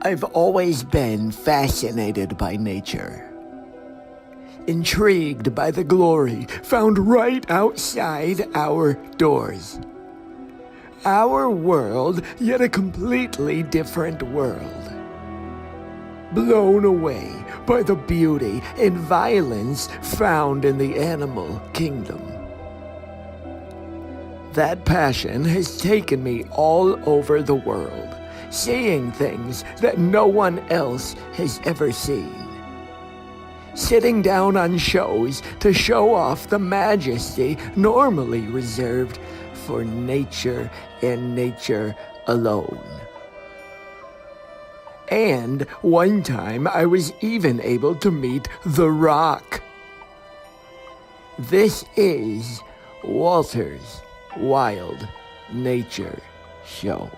I've always been fascinated by nature, intrigued by the glory found right outside our doors. Our world, yet a completely different world. Blown away by the beauty and violence found in the animal kingdom. That passion has taken me all over the world, seeing things that no one else has ever seen. Sitting down on shows to show off the majesty normally reserved for nature and nature alone. And one time I was even able to meet The Rock. This is Walter's Wild Nature Show.